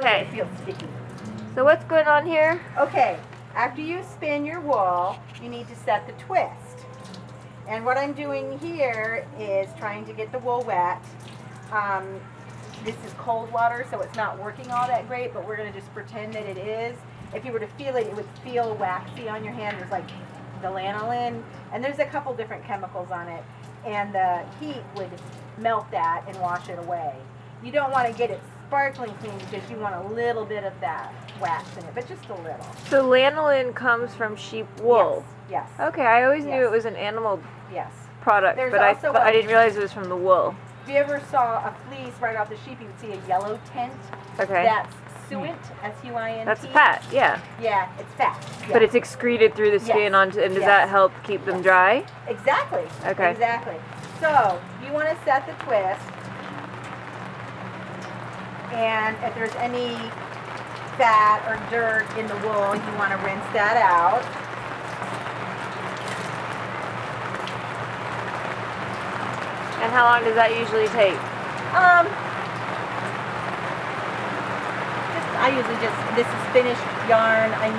Okay. It feels sticky. So what's going on here? Okay, after you spin your wool, you need to set the twist. And what I'm doing here is trying to get the wool wet. This is cold water, so it's not working all that great, but we're going to just pretend that it is. If you were to feel it, it would feel waxy on your hand. There's like the lanolin, and there's a couple different chemicals on it, and the heat would melt that and wash it away. You don't want to get it sparkling clean because you want a little bit of that wax in it, but just a little. So lanolin comes from sheep wool? Yes. Okay, I always knew it was an animal product, There's but I didn't realize it was from the wool. If you ever saw a fleece right off the sheep, you would see a yellow tint. Okay. That's suint, S-U-I-N-T. That's fat, yeah. Yeah, it's fat. Yeah. But it's excreted through the skin onto, and does that help keep them dry? Exactly. Okay. Exactly. So you want to set the twist, and if there's any fat or dirt in the wool, you want to rinse that out. And how long does that usually take? I usually this is finished yarn. I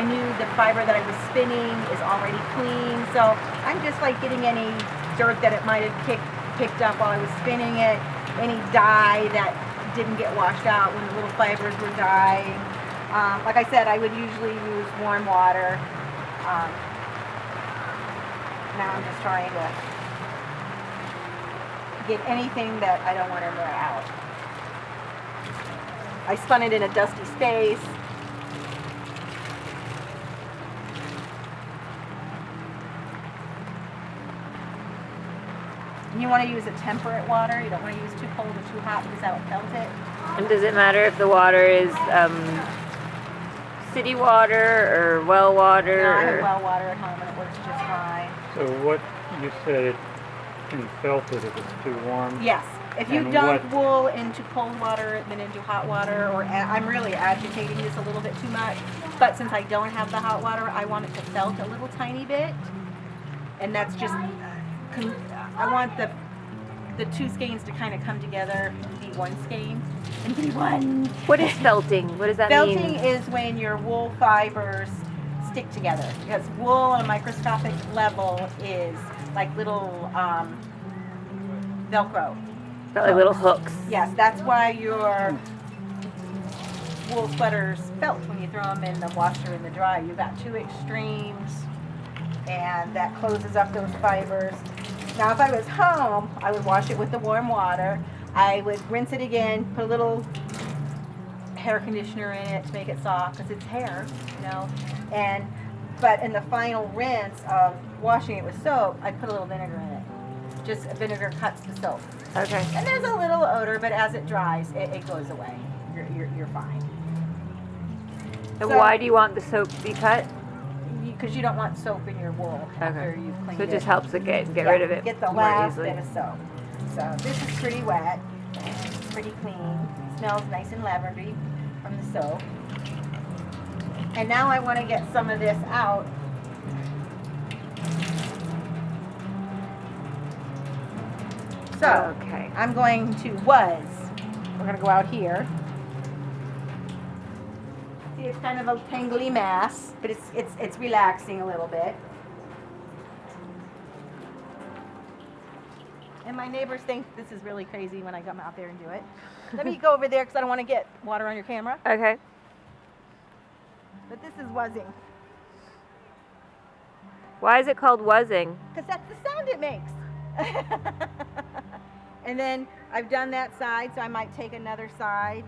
knew the fiber that I was spinning is already clean, so I'm just like getting any dirt that it might have picked up while I was spinning it, any dye that didn't get washed out when the little fibers were dyeing. Like I said, I would usually use warm water. Now I'm just trying to get anything that I don't want in there out. I spun it in a dusty space. And you want to use a temperate water. You don't want to use too cold or too hot because that will melt it. And does it matter if the water is city water or well water? No, I have well water at home and it works just fine. So what you said, it can felt it if it's too warm? Yes. If you dunk wool into cold water, then into hot water, or I'm really agitating this a little bit too much, but since I don't have the hot water, I want it to felt a little tiny bit. And that's just, I want the two skeins to kind of come together and be one skein. And be one. What is felting? What does that mean? Felting is when your wool fibers stick together. Because wool on a microscopic level is like little Velcro. Like little hooks. Yes, that's why your wool sweaters felt when you throw them in the washer in the dryer. You've got two extremes, and that closes up those fibers. Now, if I was home, I would wash it with the warm water. I would rinse it again, put a little hair conditioner in it to make it soft, because it's hair, you know. But in the final rinse of washing it with soap, I'd put a little vinegar in it. Just vinegar cuts the soap. Okay. And there's a little odor, but as it dries, it goes away. You're fine. And why do you want the soap to be cut? Because you don't want soap in your wool after you've cleaned it. So it just helps it get rid of it Get the more last easily. bit of soap. So this is pretty wet, pretty clean. Smells nice and lavendery from the soap. And now I want to get some of this out. So, okay. I'm going to We're going to go out here. See, it's kind of a tangly mass, but it's relaxing a little bit. And my neighbors think this is really crazy when I come out there and do it. Let me go over there because I don't want to get water on your camera. Okay. But this is Wuzzing. Why is it called Wuzzing? Because that's the sound it makes. And then I've done that side, so I might take another side.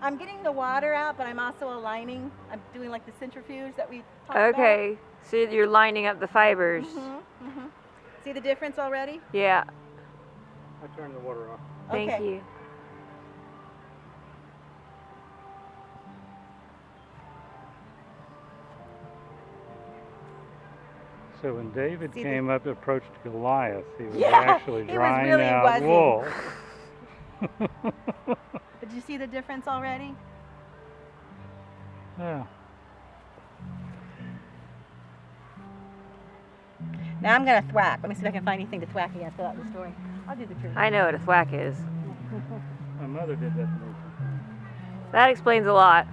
I'm getting the water out, but I'm also aligning. I'm doing like the centrifuge that we talked about. Okay, so you're lining up the fibers. See the difference already? Yeah. I turned the water off. Thank you. So when David came up and approached Goliath, he was Yeah, actually he was drying really out wuzzing. wool. Did you see the difference already? Yeah. Now I'm gonna thwack. Let me see if I can find anything to thwack against without destroying. I'll do the tree. I know what a thwack is. My mother did that to me. That explains a lot.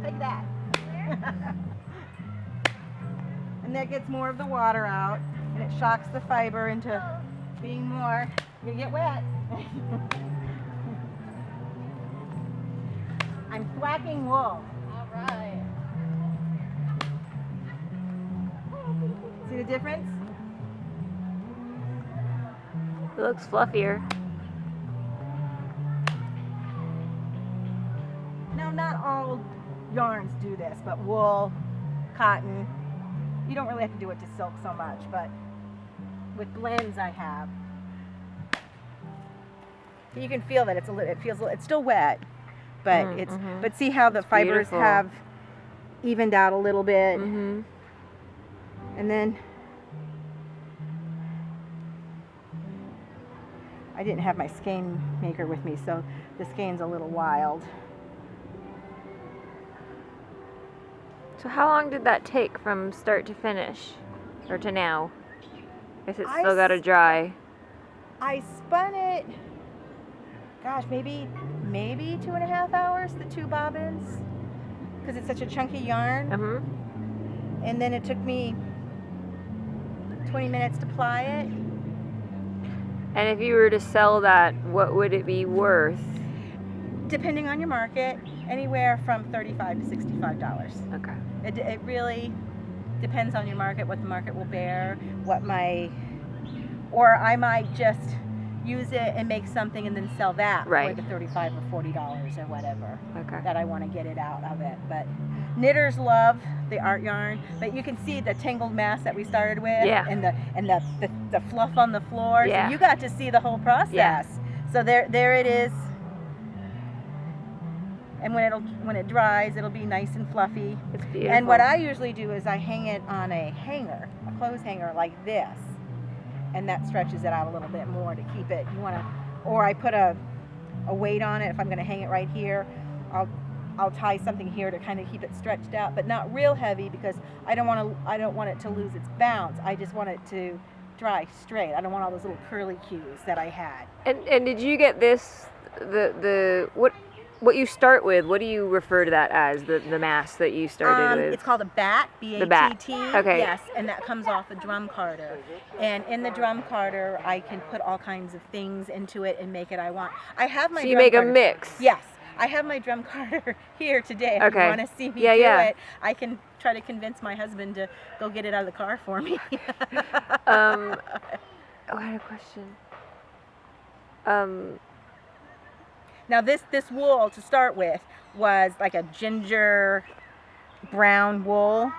Take that. And that gets more of the water out, and it shocks the fiber into being more. You're gonna get wet. I'm thwacking wool. All right. See the difference? It looks fluffier. Now, not all yarns do this, but wool, cotton, you don't really have to do it to silk so much, but with blends I have. You can feel that it's still wet, but but see how the fibers beautiful. have evened out a little bit, Mm-hmm. and then I didn't have my skein maker with me, so the skein's a little wild. So how long did that take from start to finish? Or to now? Guess it's still gotta dry. I spun it, gosh, maybe 2.5 hours, the 2 bobbins, because it's such a chunky yarn. Mm-hmm. And then it took me 20 minutes to ply it. And if you were to sell that, what would it be worth? Depending on your market, anywhere from $35 to $65. Okay. It really depends on your market, what the market will bear, or I might just use it and make something and then sell that Right. for the $35 or $40 or whatever Okay. that I want to get it out of it. But knitters love the art yarn, but you can see the tangled mass that we started with, Yeah. and the fluff on the floor. Yeah. So you got to see the whole process. Yeah. So there it is. And when it dries, it'll be nice and fluffy. It's beautiful. And what I usually do is I hang it on a hanger, a clothes hanger like this, and that stretches it out a little bit more to keep it. Or I put a weight on it. If I'm going to hang it right here, I'll tie something here to kind of keep it stretched out, but not real heavy, because I don't want it to lose its bounce. I just want it to dry straight. I don't want all those little curly cues that I had. And did you get this what you start with? What do you refer to that as? The mass that you started with? It's called a bat, B-A-T-T. The bat. Okay. Yes, and that comes off a drum carder. And in the drum carder, I can put all kinds of things into it and make it I want. I have my So you drum make carder. a mix. Yes. I have my drum carder here today. If Okay. you want to see me Yeah, do yeah. it, I can try to convince my husband to go get it out of the car for me. Oh, I had a question. Now this wool to start with was like a ginger brown wool,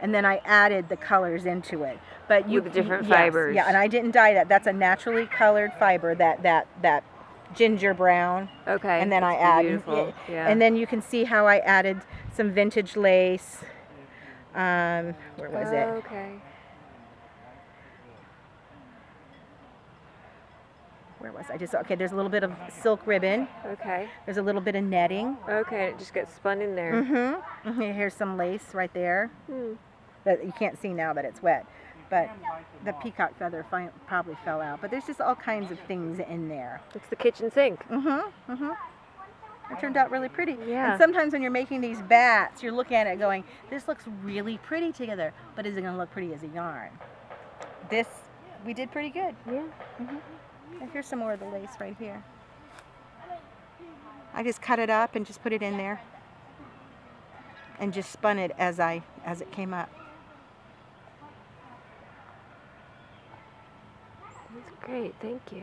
and then I added the colors into it. But With the different yes, fibers. Yeah, and I didn't dye that. That's a naturally colored fiber, that ginger brown. Okay. And then I that's added, beautiful. Yeah. and then you can see how I added some vintage lace. Where was it? Okay. Where was I? Okay, there's a little bit of silk ribbon. Okay. There's a little bit of netting. Okay. It just gets spun in there. Here's some lace right there Hmm. that you can't see now that it's wet. But the peacock feather probably fell out. But there's just all kinds of things in there. It's the kitchen sink. It turned out really pretty. Yeah. And sometimes when you're making these bats, you're looking at it going, this looks really pretty together, but is it going to look pretty as a yarn? We did pretty good. Yeah. And here's some more of the lace right here. I just cut it up and just put it in there and just spun it as it came up. That's great. Thank you.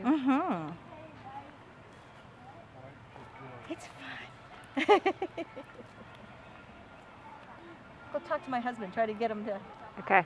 It's fun. Go talk to my husband. Try to get him to Okay.